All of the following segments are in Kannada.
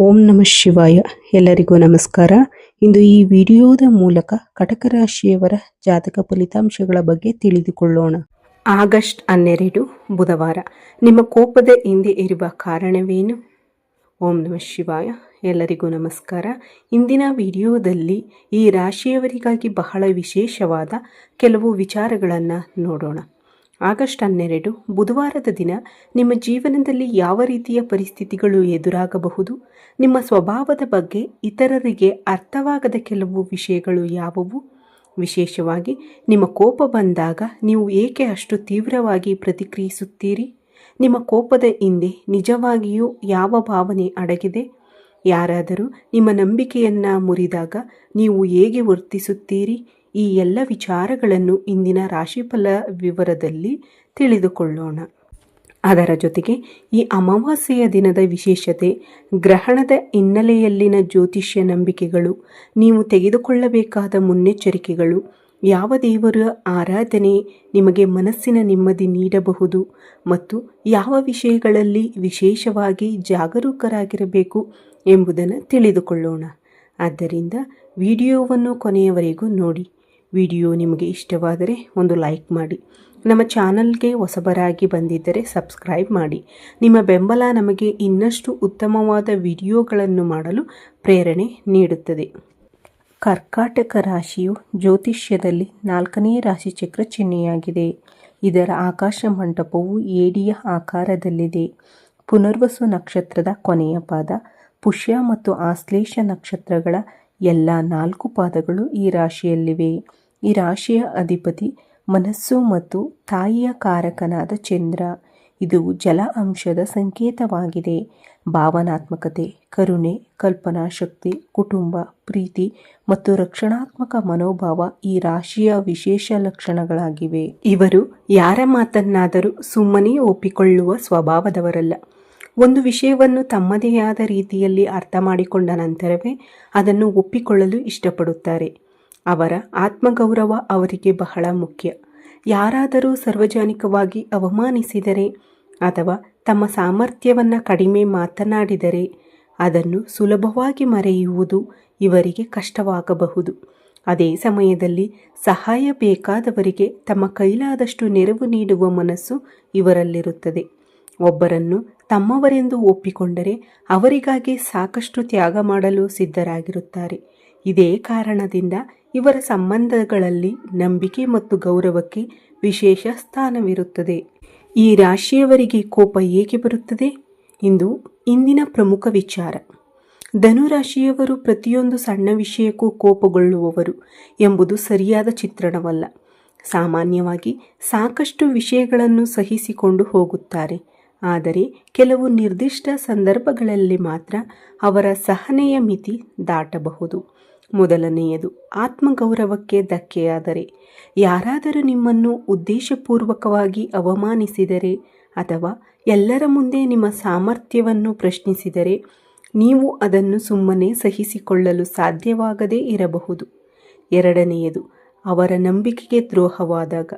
ಓಂ ನಮಃ ಶಿವಾಯ. ಎಲ್ಲರಿಗೂ ನಮಸ್ಕಾರ. ಇಂದು ಈ ವಿಡಿಯೋದ ಮೂಲಕ ಕಟಕ ರಾಶಿಯವರ ಜಾತಕ ಫಲಿತಾಂಶಗಳ ಬಗ್ಗೆ ತಿಳಿದುಕೊಳ್ಳೋಣ. ಆಗಸ್ಟ್ 12 ಬುಧವಾರ. ನಿಮ್ಮ ಕೋಪದ ಹಿಂದೆ ಇರುವ ಕಾರಣವೇನು? ಓಂ ನಮಃ ಶಿವಾಯ. ಎಲ್ಲರಿಗೂ ನಮಸ್ಕಾರ. ಇಂದಿನ ವಿಡಿಯೋದಲ್ಲಿ ಈ ರಾಶಿಯವರಿಗಾಗಿ ಬಹಳ ವಿಶೇಷವಾದ ಕೆಲವು ವಿಚಾರಗಳನ್ನು ನೋಡೋಣ. ಆಗಸ್ಟ್ 12 ಬುಧವಾರದ ದಿನ ನಿಮ್ಮ ಜೀವನದಲ್ಲಿ ಯಾವ ರೀತಿಯ ಪರಿಸ್ಥಿತಿಗಳು ಎದುರಾಗಬಹುದು? ನಿಮ್ಮ ಸ್ವಭಾವದ ಬಗ್ಗೆ ಇತರರಿಗೆ ಅರ್ಥವಾಗದ ಕೆಲವು ವಿಷಯಗಳು ಯಾವುವು? ವಿಶೇಷವಾಗಿ ನಿಮ್ಮ ಕೋಪ ಬಂದಾಗ ನೀವು ಏಕೆ ಅಷ್ಟು ತೀವ್ರವಾಗಿ ಪ್ರತಿಕ್ರಿಯಿಸುತ್ತೀರಿ? ನಿಮ್ಮ ಕೋಪದ ಹಿಂದೆ ನಿಜವಾಗಿಯೂ ಯಾವ ಭಾವನೆ ಅಡಗಿದೆ? ಯಾರಾದರೂ ನಿಮ್ಮ ನಂಬಿಕೆಯನ್ನು ಮುರಿದಾಗ ನೀವು ಹೇಗೆ ವರ್ತಿಸುತ್ತೀರಿ? ಈ ಎಲ್ಲ ವಿಚಾರಗಳನ್ನು ಇಂದಿನ ರಾಶಿಫಲ ವಿವರದಲ್ಲಿ ತಿಳಿದುಕೊಳ್ಳೋಣ. ಅದರ ಜೊತೆಗೆ ಈ ಅಮಾವಾಸ್ಯೆಯ ದಿನದ ವಿಶೇಷತೆ, ಗ್ರಹಣದ ಹಿನ್ನೆಲೆಯಲ್ಲಿನ ಜ್ಯೋತಿಷ್ಯ ನಂಬಿಕೆಗಳು, ನೀವು ತೆಗೆದುಕೊಳ್ಳಬೇಕಾದ ಮುನ್ನೆಚ್ಚರಿಕೆಗಳು, ಯಾವ ದೇವರ ಆರಾಧನೆ ನಿಮಗೆ ಮನಸ್ಸಿನ ನೆಮ್ಮದಿ ನೀಡಬಹುದು ಮತ್ತು ಯಾವ ವಿಷಯಗಳಲ್ಲಿ ವಿಶೇಷವಾಗಿ ಜಾಗರೂಕರಾಗಿರಬೇಕು ಎಂಬುದನ್ನು ತಿಳಿದುಕೊಳ್ಳೋಣ. ಆದ್ದರಿಂದ ವಿಡಿಯೋವನ್ನು ಕೊನೆಯವರೆಗೂ ನೋಡಿ. ವಿಡಿಯೋ ನಿಮಗೆ ಇಷ್ಟವಾದರೆ ಒಂದು ಲೈಕ್ ಮಾಡಿ. ನಮ್ಮ ಚಾನಲ್ಗೆ ಹೊಸಬರಾಗಿ ಬಂದಿದ್ದರೆ ಸಬ್ಸ್ಕ್ರೈಬ್ ಮಾಡಿ. ನಿಮ್ಮ ಬೆಂಬಲ ನಮಗೆ ಇನ್ನಷ್ಟು ಉತ್ತಮವಾದ ವಿಡಿಯೋಗಳನ್ನು ಮಾಡಲು ಪ್ರೇರಣೆ ನೀಡುತ್ತದೆ. ಕರ್ಕಾಟಕ ರಾಶಿಯು ಜ್ಯೋತಿಷ್ಯದಲ್ಲಿ 4ನೇ ರಾಶಿಚಕ್ರ ಚಿಹ್ನೆಯಾಗಿದೆ. ಇದರ ಆಕಾಶ ಮಂಟಪವು ಏಡಿಯ ಆಕಾರದಲ್ಲಿದೆ. ಪುನರ್ವಸು ನಕ್ಷತ್ರದ ಕೊನೆಯ ಪಾದ, ಪುಷ್ಯ ಮತ್ತು ಆಶ್ಲೇಷ ನಕ್ಷತ್ರಗಳ ಎಲ್ಲ 4 ಪಾದಗಳು ಈ ರಾಶಿಯಲ್ಲಿವೆ. ಈ ರಾಶಿಯ ಅಧಿಪತಿ ಮನಸ್ಸು ಮತ್ತು ತಾಯಿಯ ಕಾರಕನಾದ ಚಂದ್ರ. ಇದು ಜಲ ಅಂಶದ ಸಂಕೇತವಾಗಿದೆ. ಭಾವನಾತ್ಮಕತೆ, ಕರುಣೆ, ಕಲ್ಪನಾ ಶಕ್ತಿ, ಕುಟುಂಬ, ಪ್ರೀತಿ ಮತ್ತು ರಕ್ಷಣಾತ್ಮಕ ಮನೋಭಾವ ಈ ರಾಶಿಯ ವಿಶೇಷ ಲಕ್ಷಣಗಳಾಗಿವೆ. ಇವರು ಯಾರ ಮಾತನ್ನಾದರೂ ಸುಮ್ಮನೆ ಒಪ್ಪಿಕೊಳ್ಳುವ ಸ್ವಭಾವದವರಲ್ಲ. ಒಂದು ವಿಷಯವನ್ನು ತಮ್ಮದೇ ಆದ ರೀತಿಯಲ್ಲಿ ಅರ್ಥ ಮಾಡಿಕೊಂಡ ನಂತರವೇ ಅದನ್ನು ಒಪ್ಪಿಕೊಳ್ಳಲು ಇಷ್ಟಪಡುತ್ತಾರೆ. ಅವರ ಆತ್ಮಗೌರವ ಅವರಿಗೆ ಬಹಳ ಮುಖ್ಯ. ಯಾರಾದರೂ ಸಾರ್ವಜನಿಕವಾಗಿ ಅವಮಾನಿಸಿದರೆ ಅಥವಾ ತಮ್ಮ ಸಾಮರ್ಥ್ಯವನ್ನು ಕಡಿಮೆ ಮಾತನಾಡಿದರೆ ಅದನ್ನು ಸುಲಭವಾಗಿ ಮರೆಯುವುದು ಇವರಿಗೆ ಕಷ್ಟವಾಗಬಹುದು. ಅದೇ ಸಮಯದಲ್ಲಿ ಸಹಾಯ ಬೇಕಾದವರಿಗೆ ತಮ್ಮ ಕೈಲಾದಷ್ಟು ನೆರವು ನೀಡುವ ಮನಸ್ಸು ಇವರಲ್ಲಿರುತ್ತದೆ. ಒಬ್ಬರನ್ನು ತಮ್ಮವರೆಂದು ಒಪ್ಪಿಕೊಂಡರೆ ಅವರಿಗಾಗಿ ಸಾಕಷ್ಟು ತ್ಯಾಗ ಮಾಡಲು ಸಿದ್ಧರಾಗಿರುತ್ತಾರೆ. ಇದೇ ಕಾರಣದಿಂದ ಇವರ ಸಂಬಂಧಗಳಲ್ಲಿ ನಂಬಿಕೆ ಮತ್ತು ಗೌರವಕ್ಕೆ ವಿಶೇಷ ಸ್ಥಾನವಿರುತ್ತದೆ. ಈ ರಾಶಿಯವರಿಗೆ ಕೋಪ ಏಕೆ ಬರುತ್ತದೆ? ಇಂದಿನ ಪ್ರಮುಖ ವಿಚಾರ. ಧನುರಾಶಿಯವರು ಪ್ರತಿಯೊಂದು ಸಣ್ಣ ವಿಷಯಕ್ಕೂ ಕೋಪಗೊಳ್ಳುವವರು ಎಂಬುದು ಸರಿಯಾದ ಚಿತ್ರಣವಲ್ಲ. ಸಾಮಾನ್ಯವಾಗಿ ಸಾಕಷ್ಟು ವಿಷಯಗಳನ್ನು ಸಹಿಸಿಕೊಂಡು ಹೋಗುತ್ತಾರೆ. ಆದರೆ ಕೆಲವು ನಿರ್ದಿಷ್ಟ ಸಂದರ್ಭಗಳಲ್ಲಿ ಮಾತ್ರ ಅವರ ಸಹನೆಯ ಮಿತಿ ದಾಟಬಹುದು. ಮೊದಲನೆಯದು, ಆತ್ಮಗೌರವಕ್ಕೆ ಧಕ್ಕೆಯಾದರೆ. ಯಾರಾದರೂ ನಿಮ್ಮನ್ನು ಉದ್ದೇಶಪೂರ್ವಕವಾಗಿ ಅವಮಾನಿಸಿದರೆ ಅಥವಾ ಎಲ್ಲರ ಮುಂದೆ ನಿಮ್ಮ ಸಾಮರ್ಥ್ಯವನ್ನು ಪ್ರಶ್ನಿಸಿದರೆ ನೀವು ಅದನ್ನು ಸುಮ್ಮನೆ ಸಹಿಸಿಕೊಳ್ಳಲು ಸಾಧ್ಯವಾಗದೇ ಇರಬಹುದು. ಎರಡನೆಯದು, ಅವರ ನಂಬಿಕೆಗೆ ದ್ರೋಹವಾದಾಗ.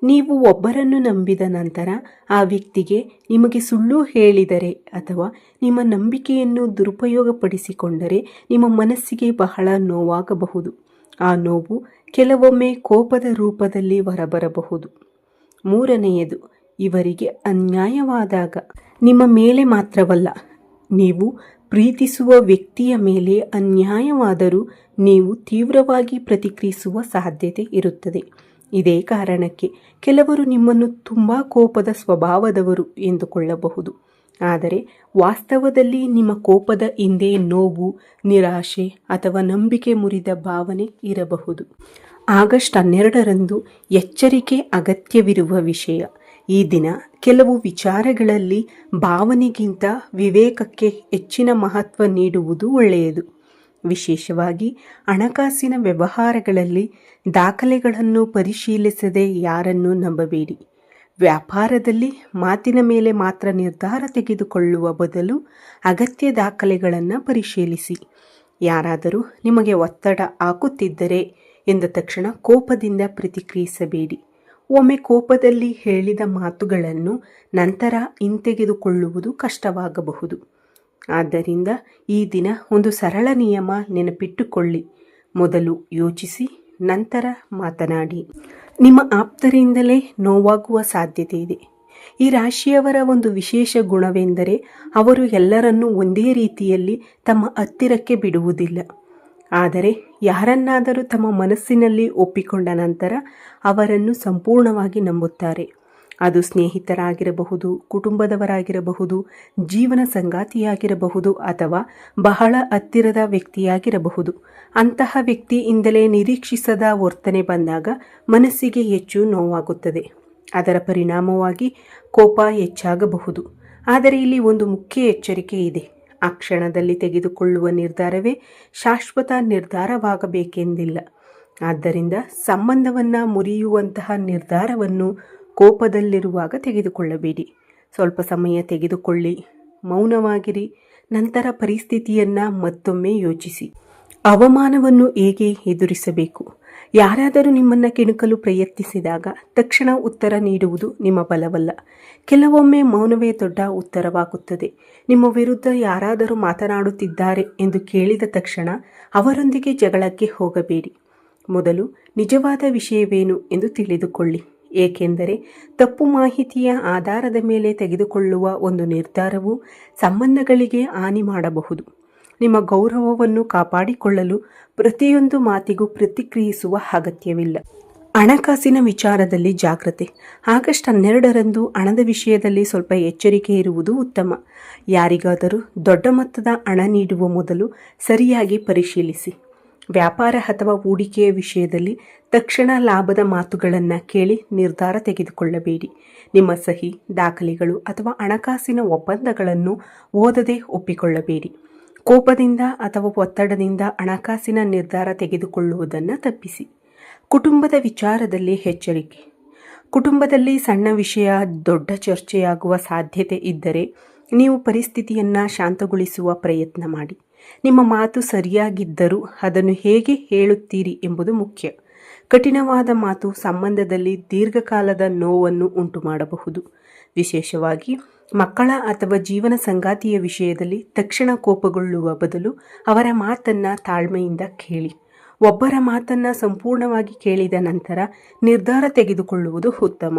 ನೀವು ಒಬ್ಬರನ್ನು ನಂಬಿದ ನಂತರ ಆ ವ್ಯಕ್ತಿಗೆ ನಿಮಗೆ ಸುಳ್ಳು ಹೇಳಿದರೆ ಅಥವಾ ನಿಮ್ಮ ನಂಬಿಕೆಯನ್ನು ದುರುಪಯೋಗಪಡಿಸಿಕೊಂಡರೆ ನಿಮ್ಮ ಮನಸ್ಸಿಗೆ ಬಹಳ ನೋವಾಗಬಹುದು. ಆ ನೋವು ಕೆಲವೊಮ್ಮೆ ಕೋಪದ ರೂಪದಲ್ಲಿ ಹೊರಬರಬಹುದು. ಮೂರನೆಯದು, ಇವರಿಗೆ ಅನ್ಯಾಯವಾದಾಗ. ನಿಮ್ಮ ಮೇಲೆ ಮಾತ್ರವಲ್ಲ, ನೀವು ಪ್ರೀತಿಸುವ ವ್ಯಕ್ತಿಯ ಮೇಲೆ ಅನ್ಯಾಯವಾದರೂ ನೀವು ತೀವ್ರವಾಗಿ ಪ್ರತಿಕ್ರಿಯಿಸುವ ಸಾಧ್ಯತೆ ಇರುತ್ತದೆ. ಇದೇ ಕಾರಣಕ್ಕೆ ಕೆಲವರು ನಿಮ್ಮನ್ನು ತುಂಬ ಕೋಪದ ಸ್ವಭಾವದವರು ಎಂದುಕೊಳ್ಳಬಹುದು. ಆದರೆ ವಾಸ್ತವದಲ್ಲಿ ನಿಮ್ಮ ಕೋಪದ ಹಿಂದೆ ನೋವು, ನಿರಾಶೆ ಅಥವಾ ನಂಬಿಕೆ ಮುರಿದ ಭಾವನೆ ಇರಬಹುದು. ಆಗಸ್ಟ್ 12ರಂದು ಎಚ್ಚರಿಕೆ ಅಗತ್ಯವಿರುವ ವಿಷಯ. ಈ ದಿನ ಕೆಲವು ವಿಚಾರಗಳಲ್ಲಿ ಭಾವನೆಗಿಂತ ವಿವೇಕಕ್ಕೆ ಹೆಚ್ಚಿನ ಮಹತ್ವ ನೀಡುವುದು ಒಳ್ಳೆಯದು. ವಿಶೇಷವಾಗಿ ಹಣಕಾಸಿನ ವ್ಯವಹಾರಗಳಲ್ಲಿ ದಾಖಲೆಗಳನ್ನು ಪರಿಶೀಲಿಸದೆ ಯಾರನ್ನೂ ನಂಬಬೇಡಿ. ವ್ಯಾಪಾರದಲ್ಲಿ ಮಾತಿನ ಮೇಲೆ ಮಾತ್ರ ನಿರ್ಧಾರ ತೆಗೆದುಕೊಳ್ಳುವ ಬದಲು ಅಗತ್ಯ ದಾಖಲೆಗಳನ್ನು ಪರಿಶೀಲಿಸಿ. ಯಾರಾದರೂ ನಿಮಗೆ ಒತ್ತಡ ಹಾಕುತ್ತಿದ್ದರೆ ಎಂದ ತಕ್ಷಣ ಕೋಪದಿಂದ ಪ್ರತಿಕ್ರಿಯಿಸಬೇಡಿ. ಒಮ್ಮೆ ಕೋಪದಲ್ಲಿ ಹೇಳಿದ ಮಾತುಗಳನ್ನು ನಂತರ ಹಿಂತೆಗೆದುಕೊಳ್ಳುವುದು ಕಷ್ಟವಾಗಬಹುದು. ಆದ್ದರಿಂದ ಈ ದಿನ ಒಂದು ಸರಳ ನಿಯಮ ನೆನಪಿಟ್ಟುಕೊಳ್ಳಿ. ಮೊದಲು ಯೋಚಿಸಿ, ನಂತರ ಮಾತನಾಡಿ. ನಿಮ್ಮ ಆಪ್ತರಿಂದಲೇ ನೋವಾಗುವ ಸಾಧ್ಯತೆ ಇದೆ. ಈ ರಾಶಿಯವರ ಒಂದು ವಿಶೇಷ ಗುಣವೆಂದರೆ ಅವರು ಎಲ್ಲರನ್ನೂ ಒಂದೇ ರೀತಿಯಲ್ಲಿ ತಮ್ಮ ಹತ್ತಿರಕ್ಕೆ ಬಿಡುವುದಿಲ್ಲ. ಆದರೆ ಯಾರನ್ನಾದರೂ ತಮ್ಮ ಮನಸ್ಸಿನಲ್ಲಿ ಒಪ್ಪಿಕೊಂಡ ನಂತರ ಅವರನ್ನು ಸಂಪೂರ್ಣವಾಗಿ ನಂಬುತ್ತಾರೆ. ಅದು ಸ್ನೇಹಿತರಾಗಿರಬಹುದು, ಕುಟುಂಬದವರಾಗಿರಬಹುದು, ಜೀವನ ಸಂಗಾತಿಯಾಗಿರಬಹುದು ಅಥವಾ ಬಹಳ ಹತ್ತಿರದ ವ್ಯಕ್ತಿಯಾಗಿರಬಹುದು. ಅಂತಹ ವ್ಯಕ್ತಿಯಿಂದಲೇ ನಿರೀಕ್ಷಿಸದ ವರ್ತನೆ ಬಂದಾಗ ಮನಸ್ಸಿಗೆ ಹೆಚ್ಚು ನೋವಾಗುತ್ತದೆ. ಅದರ ಪರಿಣಾಮವಾಗಿ ಕೋಪ ಹೆಚ್ಚಾಗಬಹುದು. ಆದರೆ ಇಲ್ಲಿ ಒಂದು ಮುಖ್ಯ ಎಚ್ಚರಿಕೆ ಇದೆ. ಆ ಕ್ಷಣದಲ್ಲಿ ತೆಗೆದುಕೊಳ್ಳುವ ನಿರ್ಧಾರವೇ ಶಾಶ್ವತ ನಿರ್ಧಾರವಾಗಬೇಕೆಂದಿಲ್ಲ. ಆದ್ದರಿಂದ ಸಂಬಂಧವನ್ನು ಮುರಿಯುವಂತಹ ನಿರ್ಧಾರವನ್ನು ಕೋಪದಲ್ಲಿರುವಾಗ ತೆಗೆದುಕೊಳ್ಳಬೇಡಿ. ಸ್ವಲ್ಪ ಸಮಯ ತೆಗೆದುಕೊಳ್ಳಿ, ಮೌನವಾಗಿರಿ, ನಂತರ ಪರಿಸ್ಥಿತಿಯನ್ನು ಮತ್ತೊಮ್ಮೆ ಯೋಚಿಸಿ. ಅವಮಾನವನ್ನು ಹೇಗೆ ಎದುರಿಸಬೇಕು? ಯಾರಾದರೂ ನಿಮ್ಮನ್ನು ಕೆಣಕಲು ಪ್ರಯತ್ನಿಸಿದಾಗ ತಕ್ಷಣ ಉತ್ತರ ನೀಡುವುದು ನಿಮ್ಮ ಬಲವಲ್ಲ. ಕೆಲವೊಮ್ಮೆ ಮೌನವೇ ದೊಡ್ಡ ಉತ್ತರವಾಗುತ್ತದೆ. ನಿಮ್ಮ ವಿರುದ್ಧ ಯಾರಾದರೂ ಮಾತನಾಡುತ್ತಿದ್ದಾರೆ ಎಂದು ಕೇಳಿದ ತಕ್ಷಣ ಅವರೊಂದಿಗೆ ಜಗಳಕ್ಕೆ ಹೋಗಬೇಡಿ. ಮೊದಲು ನಿಜವಾದ ವಿಷಯವೇನು ಎಂದು ತಿಳಿದುಕೊಳ್ಳಿ. ಏಕೆಂದರೆ ತಪ್ಪು ಮಾಹಿತಿಯ ಆಧಾರದ ಮೇಲೆ ತೆಗೆದುಕೊಳ್ಳುವ ಒಂದು ನಿರ್ಧಾರವು ಸಂಬಂಧಗಳಿಗೆ ಹಾನಿ ಮಾಡಬಹುದು. ನಿಮ್ಮ ಗೌರವವನ್ನು ಕಾಪಾಡಿಕೊಳ್ಳಲು ಪ್ರತಿಯೊಂದು ಮಾತಿಗೂ ಪ್ರತಿಕ್ರಿಯಿಸುವ ಅಗತ್ಯವಿಲ್ಲ. ಹಣಕಾಸಿನ ವಿಚಾರದಲ್ಲಿ ಜಾಗ್ರತೆ. ಆಗಸ್ಟ್ 12ರಂದು ಹಣದ ವಿಷಯದಲ್ಲಿ ಸ್ವಲ್ಪ ಎಚ್ಚರಿಕೆ ಇರುವುದು ಉತ್ತಮ. ಯಾರಿಗಾದರೂ ದೊಡ್ಡ ಮೊತ್ತದ ಹಣ ನೀಡುವ ಮೊದಲು ಸರಿಯಾಗಿ ಪರಿಶೀಲಿಸಿ. ವ್ಯಾಪಾರ ಅಥವಾ ಹೂಡಿಕೆಯ ವಿಷಯದಲ್ಲಿ ತಕ್ಷಣ ಲಾಭದ ಮಾತುಗಳನ್ನು ಕೇಳಿ ನಿರ್ಧಾರ ತೆಗೆದುಕೊಳ್ಳಬೇಡಿ. ನಿಮ್ಮ ಸಹಿ, ದಾಖಲೆಗಳು ಅಥವಾ ಹಣಕಾಸಿನ ಒಪ್ಪಂದಗಳನ್ನು ಓದದೆ ಒಪ್ಪಿಕೊಳ್ಳಬೇಡಿ. ಕೋಪದಿಂದ ಅಥವಾ ಒತ್ತಡದಿಂದ ಹಣಕಾಸಿನ ನಿರ್ಧಾರ ತೆಗೆದುಕೊಳ್ಳುವುದನ್ನು ತಪ್ಪಿಸಿ. ಕುಟುಂಬದ ವಿಚಾರದಲ್ಲಿ ಎಚ್ಚರಿಕೆ. ಕುಟುಂಬದಲ್ಲಿ ಸಣ್ಣ ವಿಷಯ ದೊಡ್ಡ ಚರ್ಚೆಯಾಗುವ ಸಾಧ್ಯತೆ ಇದ್ದರೆ ನೀವು ಪರಿಸ್ಥಿತಿಯನ್ನು ಶಾಂತಗೊಳಿಸುವ ಪ್ರಯತ್ನ ಮಾಡಿ. ನಿಮ್ಮ ಮಾತು ಸರಿಯಾಗಿದ್ದರೂ ಅದನ್ನು ಹೇಗೆ ಹೇಳುತ್ತೀರಿ ಎಂಬುದು ಮುಖ್ಯ. ಕಠಿಣವಾದ ಮಾತು ಸಂಬಂಧದಲ್ಲಿ ದೀರ್ಘಕಾಲದ ನೋವನ್ನು ಉಂಟು ಮಾಡಬಹುದು. ವಿಶೇಷವಾಗಿ ಮಕ್ಕಳ ಅಥವಾ ಜೀವನ ಸಂಗಾತಿಯ ವಿಷಯದಲ್ಲಿ ತಕ್ಷಣ ಕೋಪಗೊಳ್ಳುವ ಬದಲು ಅವರ ಮಾತನ್ನು ತಾಳ್ಮೆಯಿಂದ ಕೇಳಿ. ಒಬ್ಬರ ಮಾತನ್ನು ಸಂಪೂರ್ಣವಾಗಿ ಕೇಳಿದ ನಂತರ ನಿರ್ಧಾರ ತೆಗೆದುಕೊಳ್ಳುವುದು ಉತ್ತಮ.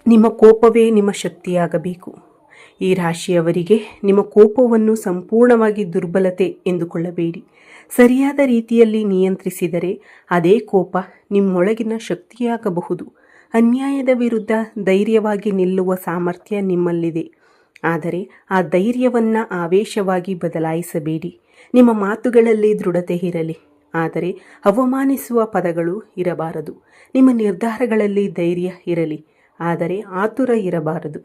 ನಿಮ್ಮ ಕೋಪವೇ ನಿಮ್ಮ ಶಕ್ತಿಯಾಗಬೇಕು. ಈ ರಾಶಿಯವರಿಗೆ ನಿಮ್ಮ ಕೋಪವನ್ನು ಸಂಪೂರ್ಣವಾಗಿ ದುರ್ಬಲತೆ ಎಂದುಕೊಳ್ಳಬೇಡಿ. ಸರಿಯಾದ ರೀತಿಯಲ್ಲಿ ನಿಯಂತ್ರಿಸಿದರೆ ಅದೇ ಕೋಪ ನಿಮ್ಮೊಳಗಿನ ಶಕ್ತಿಯಾಗಬಹುದು. ಅನ್ಯಾಯದ ವಿರುದ್ಧ ಧೈರ್ಯವಾಗಿ ನಿಲ್ಲುವ ಸಾಮರ್ಥ್ಯ ನಿಮ್ಮಲ್ಲಿದೆ. ಆದರೆ ಆ ಧೈರ್ಯವನ್ನು ಆವೇಶವಾಗಿ ಬದಲಾಯಿಸಬೇಡಿ. ನಿಮ್ಮ ಮಾತುಗಳಲ್ಲಿ ದೃಢತೆ ಇರಲಿ, ಆದರೆ ಅವಮಾನಿಸುವ ಪದಗಳು ಇರಬಾರದು. ನಿಮ್ಮ ನಿರ್ಧಾರಗಳಲ್ಲಿ ಧೈರ್ಯ ಇರಲಿ, ಆದರೆ ಆತುರ ಇರಬಾರದು.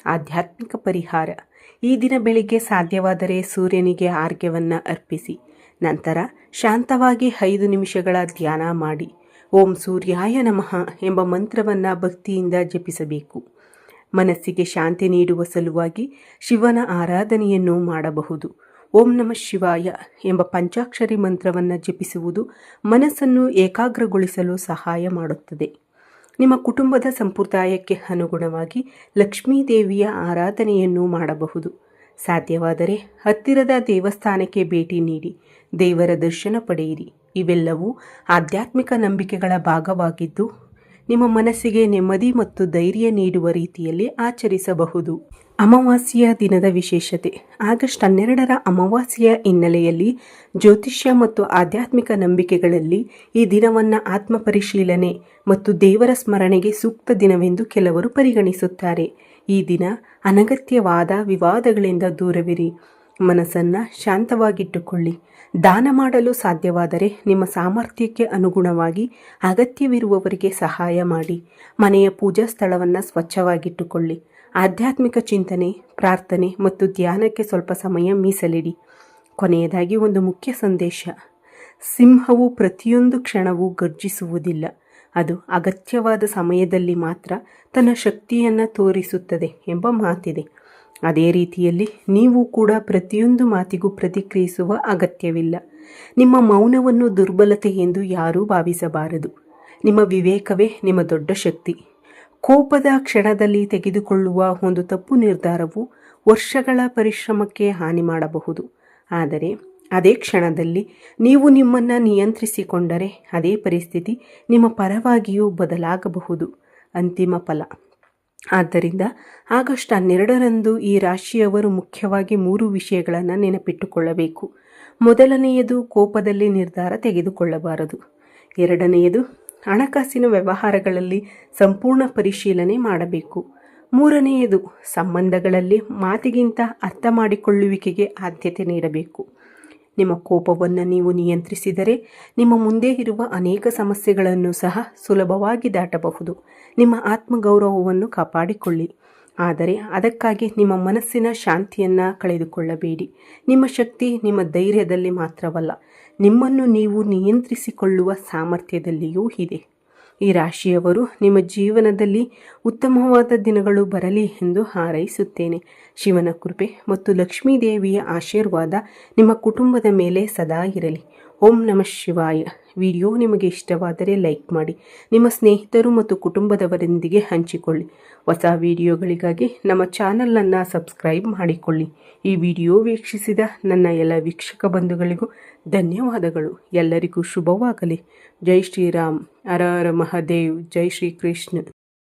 ಆಧ್ಯಾತ್ಮಿಕ ಪರಿಹಾರ. ಈ ದಿನ ಬೆಳಿಗ್ಗೆ ಸಾಧ್ಯವಾದರೆ ಸೂರ್ಯನಿಗೆ ಆರ್ಘ್ಯವನ್ನು ಅರ್ಪಿಸಿ. ನಂತರ ಶಾಂತವಾಗಿ 5 ನಿಮಿಷಗಳ ಧ್ಯಾನ ಮಾಡಿ. ಓಂ ಸೂರ್ಯಾಯ ನಮಃ ಎಂಬ ಮಂತ್ರವನ್ನು ಭಕ್ತಿಯಿಂದ ಜಪಿಸಬೇಕು. ಮನಸ್ಸಿಗೆ ಶಾಂತಿ ನೀಡುವ ಸಲುವಾಗಿ ಶಿವನ ಆರಾಧನೆಯನ್ನು ಮಾಡಬಹುದು. ಓಂ ನಮಃ ಶಿವಾಯ ಎಂಬ ಪಂಚಾಕ್ಷರಿ ಮಂತ್ರವನ್ನು ಜಪಿಸುವುದು ಮನಸ್ಸನ್ನು ಏಕಾಗ್ರಗೊಳಿಸಲು ಸಹಾಯ ಮಾಡುತ್ತದೆ. ನಿಮ್ಮ ಕುಟುಂಬದ ಸಂಪ್ರದಾಯಕ್ಕೆ ಅನುಗುಣವಾಗಿ ಲಕ್ಷ್ಮೀದೇವಿಯ ಆರಾಧನೆಯನ್ನು ಮಾಡಬಹುದು. ಸಾಧ್ಯವಾದರೆ ಹತ್ತಿರದ ದೇವಸ್ಥಾನಕ್ಕೆ ಭೇಟಿ ನೀಡಿ ದೇವರ ದರ್ಶನ ಪಡೆಯಿರಿ. ಇವೆಲ್ಲವೂ ಆಧ್ಯಾತ್ಮಿಕ ನಂಬಿಕೆಗಳ ಭಾಗವಾಗಿದ್ದು ನಿಮ್ಮ ಮನಸ್ಸಿಗೆ ನೆಮ್ಮದಿ ಮತ್ತು ಧೈರ್ಯ ನೀಡುವ ರೀತಿಯಲ್ಲಿ ಆಚರಿಸಬಹುದು. ಅಮಾವಾಸ್ಯೆಯ ದಿನದ ವಿಶೇಷತೆ. ಆಗಸ್ಟ್ 12ರ ಅಮಾವಾಸ್ಯೆಯ ಹಿನ್ನೆಲೆಯಲ್ಲಿ ಜ್ಯೋತಿಷ್ಯ ಮತ್ತು ಆಧ್ಯಾತ್ಮಿಕ ನಂಬಿಕೆಗಳಲ್ಲಿ ಈ ದಿನವನ್ನು ಆತ್ಮಪರಿಶೀಲನೆ ಮತ್ತು ದೇವರ ಸ್ಮರಣೆಗೆ ಸೂಕ್ತ ದಿನವೆಂದು ಕೆಲವರು ಪರಿಗಣಿಸುತ್ತಾರೆ. ಈ ದಿನ ಅನಗತ್ಯವಾದ ವಿವಾದಗಳಿಂದ ದೂರವಿರಿ. ಮನಸ್ಸನ್ನು ಶಾಂತವಾಗಿಟ್ಟುಕೊಳ್ಳಿ. ದಾನ ಮಾಡಲು ಸಾಧ್ಯವಾದರೆ ನಿಮ್ಮ ಸಾಮರ್ಥ್ಯಕ್ಕೆ ಅನುಗುಣವಾಗಿ ಅಗತ್ಯವಿರುವವರಿಗೆ ಸಹಾಯ ಮಾಡಿ. ಮನೆಯ ಪೂಜಾ ಸ್ಥಳವನ್ನು ಸ್ವಚ್ಛವಾಗಿಟ್ಟುಕೊಳ್ಳಿ. ಆಧ್ಯಾತ್ಮಿಕ ಚಿಂತನೆ, ಪ್ರಾರ್ಥನೆ ಮತ್ತು ಧ್ಯಾನಕ್ಕೆ ಸ್ವಲ್ಪ ಸಮಯ ಮೀಸಲಿಡಿ. ಕೊನೆಯದಾಗಿ ಒಂದು ಮುಖ್ಯ ಸಂದೇಶ. ಸಿಂಹವು ಪ್ರತಿಯೊಂದು ಕ್ಷಣವೂ ಗರ್ಜಿಸುವುದಿಲ್ಲ. ಅದು ಅಗತ್ಯವಾದ ಸಮಯದಲ್ಲಿ ಮಾತ್ರ ತನ್ನ ಶಕ್ತಿಯನ್ನು ತೋರಿಸುತ್ತದೆ ಎಂಬ ಮಾತಿದೆ. ಅದೇ ರೀತಿಯಲ್ಲಿ ನೀವು ಕೂಡ ಪ್ರತಿಯೊಂದು ಮಾತಿಗೂ ಪ್ರತಿಕ್ರಿಯಿಸುವ ಅಗತ್ಯವಿಲ್ಲ. ನಿಮ್ಮ ಮೌನವನ್ನು ದುರ್ಬಲತೆ ಎಂದು ಯಾರೂ ಭಾವಿಸಬಾರದು. ನಿಮ್ಮ ವಿವೇಕವೇ ನಿಮ್ಮ ದೊಡ್ಡ ಶಕ್ತಿ. ಕೋಪದ ಕ್ಷಣದಲ್ಲಿ ತೆಗೆದುಕೊಳ್ಳುವ ಒಂದು ತಪ್ಪು ನಿರ್ಧಾರವು ವರ್ಷಗಳ ಪರಿಶ್ರಮಕ್ಕೆ ಹಾನಿ ಮಾಡಬಹುದು. ಆದರೆ ಅದೇ ಕ್ಷಣದಲ್ಲಿ ನೀವು ನಿಮ್ಮನ್ನು ನಿಯಂತ್ರಿಸಿಕೊಂಡರೆ ಅದೇ ಪರಿಸ್ಥಿತಿ ನಿಮ್ಮ ಪರವಾಗಿಯೂ ಬದಲಾಗಬಹುದು. ಅಂತಿಮ ಫಲ. ಆದ್ದರಿಂದ ಆಗಸ್ಟ್ 12ರಂದು ಈ ರಾಶಿಯವರು ಮುಖ್ಯವಾಗಿ 3 ವಿಷಯಗಳನ್ನು ನೆನಪಿಟ್ಟುಕೊಳ್ಳಬೇಕು. ಮೊದಲನೆಯದು, ಕೋಪದಲ್ಲಿ ನಿರ್ಧಾರ ತೆಗೆದುಕೊಳ್ಳಬಾರದು. ಎರಡನೆಯದು, ಹಣಕಾಸಿನ ವ್ಯವಹಾರಗಳಲ್ಲಿ ಸಂಪೂರ್ಣ ಪರಿಶೀಲನೆ ಮಾಡಬೇಕು. ಮೂರನೆಯದು, ಸಂಬಂಧಗಳಲ್ಲಿ ಮಾತಿಗಿಂತ ಅರ್ಥ ಮಾಡಿಕೊಳ್ಳುವಿಕೆಗೆ ಆದ್ಯತೆ ನೀಡಬೇಕು. ನಿಮ್ಮ ಕೋಪವನ್ನು ನೀವು ನಿಯಂತ್ರಿಸಿದರೆ ನಿಮ್ಮ ಮುಂದೆ ಇರುವ ಅನೇಕ ಸಮಸ್ಯೆಗಳನ್ನು ಸಹ ಸುಲಭವಾಗಿ ದಾಟಬಹುದು. ನಿಮ್ಮ ಆತ್ಮಗೌರವವನ್ನು ಕಾಪಾಡಿಕೊಳ್ಳಿ, ಆದರೆ ಅದಕ್ಕಾಗಿ ನಿಮ್ಮ ಮನಸ್ಸಿನ ಶಾಂತಿಯನ್ನು ಕಳೆದುಕೊಳ್ಳಬೇಡಿ. ನಿಮ್ಮ ಶಕ್ತಿ ನಿಮ್ಮ ಧೈರ್ಯದಲ್ಲಿ ಮಾತ್ರವಲ್ಲ, ನಿಮ್ಮನ್ನು ನೀವು ನಿಯಂತ್ರಿಸಿಕೊಳ್ಳುವ ಸಾಮರ್ಥ್ಯದಲ್ಲಿಯೂ ಇದೆ. ಈ ರಾಶಿಯವರು ನಿಮ್ಮ ಜೀವನದಲ್ಲಿ ಉತ್ತಮವಾದ ದಿನಗಳು ಬರಲಿ ಎಂದು ಹಾರೈಸುತ್ತೇನೆ. ಶಿವನ ಕೃಪೆ ಮತ್ತು ಲಕ್ಷ್ಮೀದೇವಿಯ ಆಶೀರ್ವಾದ ನಿಮ್ಮ ಕುಟುಂಬದ ಮೇಲೆ ಸದಾ ಇರಲಿ. ಓಂ ನಮಃ ಶಿವಾಯ. ವಿಡಿಯೋ ನಿಮಗೆ ಇಷ್ಟವಾದರೆ ಲೈಕ್ ಮಾಡಿ, ನಿಮ್ಮ ಸ್ನೇಹಿತರು ಮತ್ತು ಕುಟುಂಬದವರೊಂದಿಗೆ ಹಂಚಿಕೊಳ್ಳಿ. ಹೊಸ ವಿಡಿಯೋಗಳಿಗಾಗಿ ನಮ್ಮ ಚಾನಲನ್ನು ಸಬ್ಸ್ಕ್ರೈಬ್ ಮಾಡಿಕೊಳ್ಳಿ. ಈ ವಿಡಿಯೋ ವೀಕ್ಷಿಸಿದ ನನ್ನ ಎಲ್ಲ ವೀಕ್ಷಕ ಬಂಧುಗಳಿಗೂ ಧನ್ಯವಾದಗಳು. ಎಲ್ಲರಿಗೂ ಶುಭವಾಗಲಿ. ಜೈ ಶ್ರೀರಾಮ್. ಹರ ಹರ ಮಹಾದೇವ್. ಜೈ ಶ್ರೀ ಕೃಷ್ಣ.